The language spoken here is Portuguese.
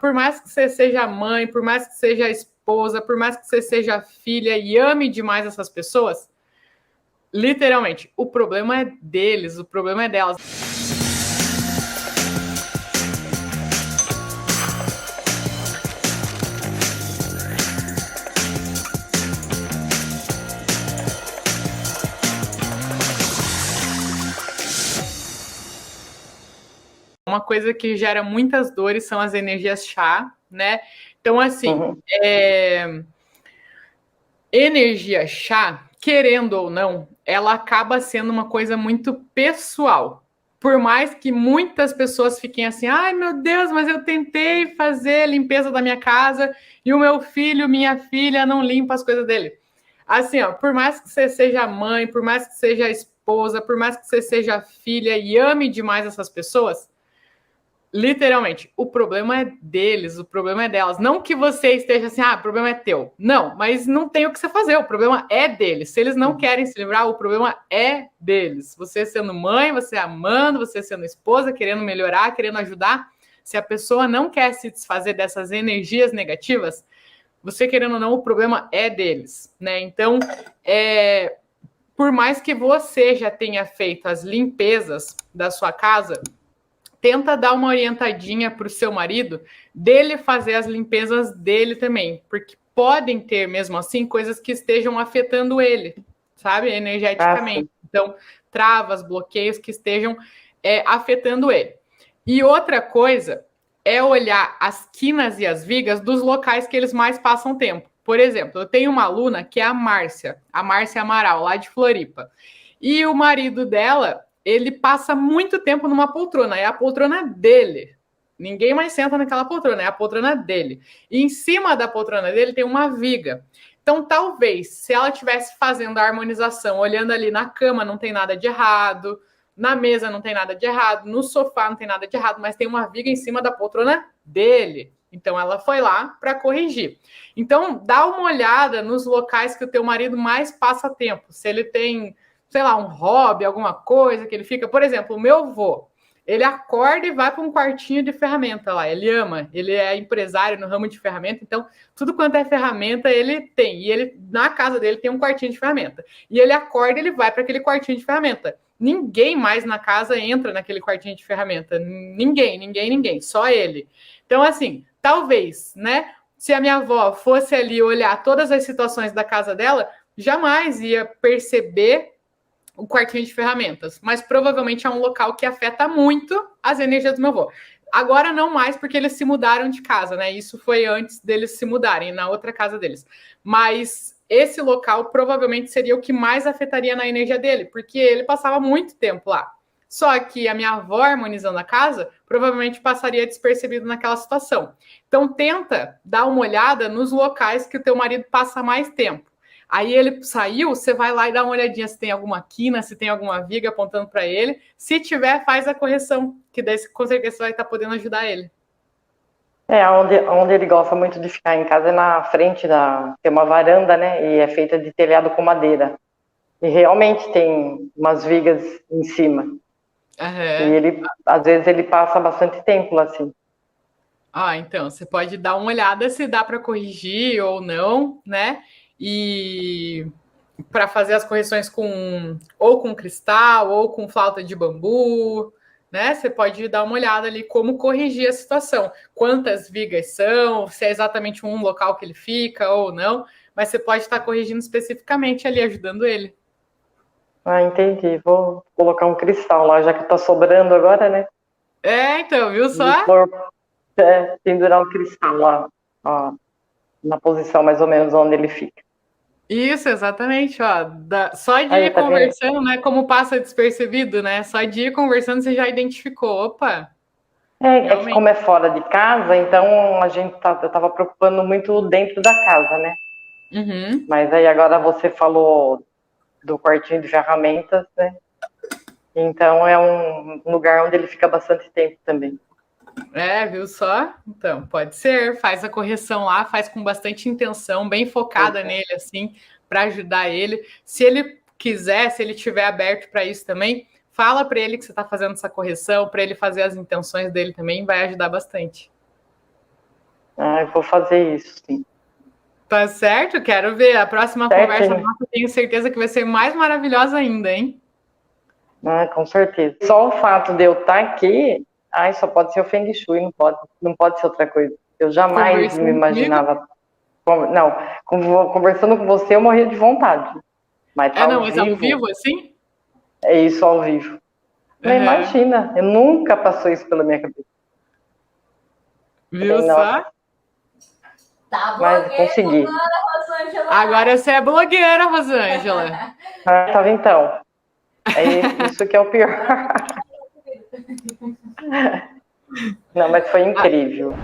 Por mais que você seja mãe, por mais que seja esposa, por mais que você seja filha e ame demais essas pessoas, literalmente, o problema é deles, o problema é delas. Uma coisa que gera muitas dores são as energias chá, né? Então, assim, energia chá, querendo ou não, ela acaba sendo uma coisa muito pessoal. Por mais que muitas pessoas fiquem assim, ai meu Deus, mas eu tentei fazer a limpeza da minha casa e o meu filho, minha filha não limpa as coisas dele. Assim, ó, por mais que você seja mãe, por mais que seja esposa, por mais que você seja filha e ame demais essas pessoas, literalmente, o problema é deles, o problema é delas. Não que você esteja assim, o problema é teu. Não, mas não tem o que você fazer, o problema é deles. Se eles não querem se livrar, o problema é deles. Você sendo mãe, você amando, você sendo esposa, querendo melhorar, querendo ajudar. Se a pessoa não quer se desfazer dessas energias negativas, você querendo ou não, o problema é deles, né? Então, por mais que você já tenha feito as limpezas da sua casa, tenta dar uma orientadinha para o seu marido dele fazer as limpezas dele também, porque podem ter, mesmo assim, coisas que estejam afetando ele, sabe, energeticamente. Então, travas, bloqueios que estejam afetando ele. E outra coisa é olhar as quinas e as vigas dos locais que eles mais passam tempo. Por exemplo, eu tenho uma aluna que é a Márcia Amaral, lá de Floripa. E o marido dela, ele passa muito tempo numa poltrona, é a poltrona dele. Ninguém mais senta naquela poltrona, é a poltrona dele. E em cima da poltrona dele tem uma viga. Então, talvez, se ela estivesse fazendo a harmonização, olhando ali na cama, não tem nada de errado, na mesa não tem nada de errado, no sofá não tem nada de errado, mas tem uma viga em cima da poltrona dele. Então, ela foi lá para corrigir. Então, dá uma olhada nos locais que o teu marido mais passa tempo. Se ele tem, sei lá, um hobby, alguma coisa que ele fica... Por exemplo, o meu avô, ele acorda e vai para um quartinho de ferramenta lá. Ele ama, ele é empresário no ramo de ferramenta, então tudo quanto é ferramenta ele tem. E ele, na casa dele, tem um quartinho de ferramenta. E ele acorda e ele vai para aquele quartinho de ferramenta. Ninguém mais na casa entra naquele quartinho de ferramenta. Ninguém. Só ele. Então, assim, talvez, né? Se a minha avó fosse ali olhar todas as situações da casa dela, jamais ia perceber o quartinho de ferramentas, mas provavelmente é um local que afeta muito as energias do meu avô. Agora não mais, porque eles se mudaram de casa, né? Isso foi antes deles se mudarem, na outra casa deles. Mas esse local provavelmente seria o que mais afetaria na energia dele, porque ele passava muito tempo lá. Só que a minha avó harmonizando a casa provavelmente passaria despercebido naquela situação. Então tenta dar uma olhada nos locais que o teu marido passa mais tempo. Aí ele saiu, você vai lá e dá uma olhadinha se tem alguma quina, se tem alguma viga apontando para ele. Se tiver, faz a correção, que daí com certeza você vai estar podendo ajudar ele. Onde ele gosta muito de ficar em casa é na frente tem uma varanda, né? E é feita de telhado com madeira. E realmente tem umas vigas em cima. E às vezes ele passa bastante tempo lá assim. Então, você pode dar uma olhada se dá para corrigir ou não, né? E para fazer as correções ou com cristal ou com flauta de bambu, né? Você pode dar uma olhada ali como corrigir a situação. Quantas vigas são, se é exatamente um local que ele fica ou não, mas você pode estar corrigindo especificamente ali, ajudando ele. Entendi. Vou colocar um cristal lá, já que tá sobrando agora, né? Então, viu só? Pendurar um cristal lá, ó, na posição mais ou menos onde ele fica. Isso, exatamente, ó. Só de ir conversando, né? Como passa despercebido, né? Só de ir conversando, você já identificou. Opa! É que como é fora de casa, então eu tava preocupando muito dentro da casa, né? Uhum. Mas aí agora você falou do quartinho de ferramentas, né? Então é um lugar onde ele fica bastante tempo também. Viu só? Então, pode ser. Faz a correção lá, faz com bastante intenção, bem focada nele, assim, para ajudar ele. Se ele quiser, se ele estiver aberto para isso também, fala para ele que você está fazendo essa correção, para ele fazer as intenções dele também, vai ajudar bastante. Ah, eu vou fazer isso, sim. Tá certo? Quero ver. A próxima conversa nossa, tenho certeza que vai ser mais maravilhosa ainda, hein? Ah, com certeza. Só o fato de eu estar aqui, ai, só pode ser o Feng Shui, não pode ser outra coisa. Eu jamais me imaginava. Não, conversando com você, eu morria de vontade. Mas tá não, mas ao vivo, assim? É isso ao vivo. Não imagina, eu nunca passou isso pela minha cabeça. Viu só? Tá mas consegui. Rosângela. Agora você é blogueira, Rosângela. Tava então. É isso que é o pior. Não, mas foi incrível.